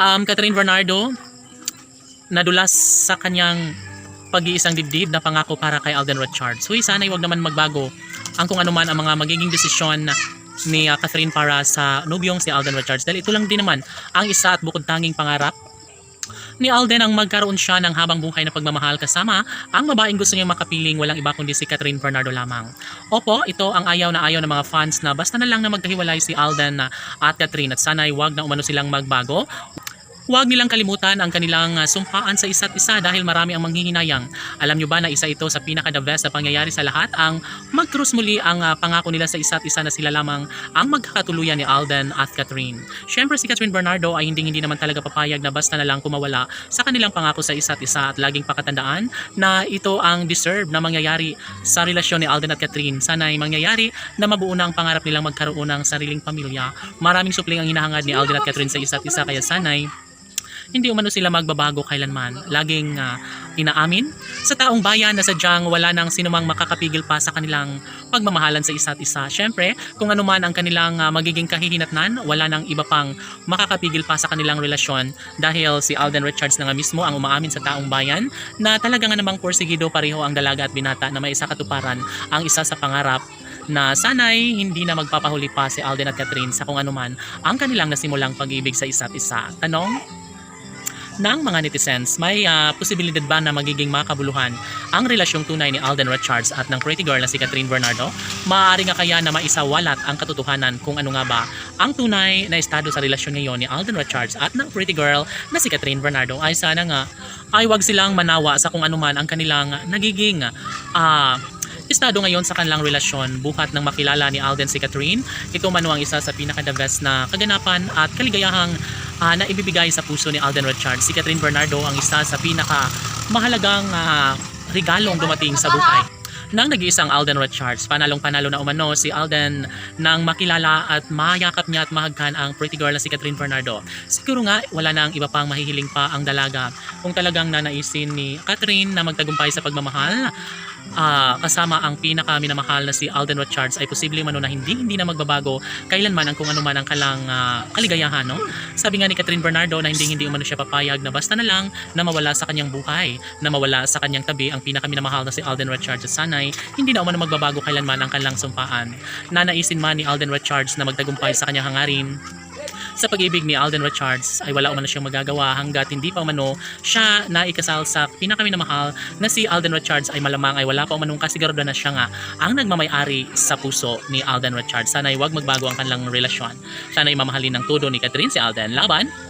Catherine Bernardo, nadulas sa kanyang pag-iisang dibdib na pangako para kay Alden Richards. Huy, sana'y wag naman magbago ang kung ano man ang mga magiging desisyon ni Catherine para sa nobyong si Alden Richards. Dahil ito lang din naman ang isa at bukod tanging pangarap ni Alden ang magkaroon siya ng habang buhay na pagmamahal kasama ang babaeng gusto niyang makapiling, walang iba kundi si Catherine Bernardo lamang. Opo, ito ang ayaw ng mga fans na basta na lang na magkahiwalay si Alden at Catherine at sana'y wag na umano silang magbago. Huwag nilang kalimutan ang kanilang sumpaan sa isa't isa dahil marami ang manghihinayang. Alam nyo ba na isa ito sa pinaka-the best na pangyayari sa lahat ang mag-truce muli ang pangako nila sa isa't isa na sila lamang ang magkakatuluyan ni Alden at Catherine. Siyempre si Catherine Bernardo ay hindi naman talaga papayag na basta na lang kumawala sa kanilang pangako sa isa't isa at laging pakatandaan na ito ang deserve na mangyayari sa relasyon ni Alden at Catherine. Sana'y mangyayari na mabuo na ang pangarap nilang magkaroon ng sariling pamilya. Maraming supling ang hinahangad ni Alden at Catherine sa isa't isa kaya sana'y hindi umano sila magbabago kailanman. Laging inaamin sa taong bayan na sadyang wala nang sinumang makakapigil pa sa kanilang pagmamahalan sa isa't isa. Siyempre, kung ano man ang kanilang magiging kahihinatnan, wala nang iba pang makakapigil pa sa kanilang relasyon dahil si Alden Richards na nga mismo ang umaamin sa taong bayan na talaga nga namang porsigido pareho ang dalaga at binata na may isa katuparan ang isa sa pangarap na sana'y hindi na magpapahuli pa si Alden at Catherine sa kung ano man ang kanilang nasimulang pag-ibig sa isa't isa. Tanong ng mga netizens, may posibilidad ba na magiging makabuluhan ang relasyong tunay ni Alden Richards at ng pretty girl na si Catherine Bernardo? Maaari nga kaya na maisawalat ang katotohanan kung ano nga ba ang tunay na estado sa relasyon ngayon ni Alden Richards at ng pretty girl na si Catherine Bernardo? Ay sana nga ay wag silang manawa sa kung ano man ang kanilang nagiging estado ngayon sa kanilang relasyon buhat ng makilala ni Alden si Catherine. Ito man ang isa sa pinaka-the best na kaganapan at kaligayahang na ibibigay sa puso ni Alden Richards. Si Catherine Bernardo ang isa sa pinaka-mahalagang regalong dumating sa buhay ng nag-iisang Alden Richards. Panalong-panalo na umano si Alden nang makilala at mayakap niya at mahagkan ang pretty girl na si Catherine Bernardo. Siguro nga wala nang iba pang mahihiling pa ang dalaga kung talagang nanaisin ni Catherine na magtagumpay sa pagmamahal kasama ang pinaka-minamahal na si Alden Richards ay posible man na hindi na magbabago kailanman ang kung ano man ang kaligayahan, no? Sabi nga ni Catherine Bernardo na hindi umano siya papayag na basta na lang na mawala sa kanyang buhay, na mawala sa kanyang tabi ang pinaka-minamahal na si Alden Richards at sana'y hindi na umano magbabago kailanman ang kanilang sumpaan. Nanaisin man ni Alden Richards na magtagumpay sa kanyang hangarin sa pag-ibig ni Alden Richards ay wala umano siyang magagawa hanggat hindi pa umano siya naikasal sa pinakaminamahal na si Alden Richards ay malamang ay wala pa umanong kasiguraduhan na siya nga ang nagmamay-ari sa puso ni Alden Richards. Sana'y wag magbago ang kanilang relasyon. Sana'y mamahalin ng todo ni Catherine si Alden. Laban!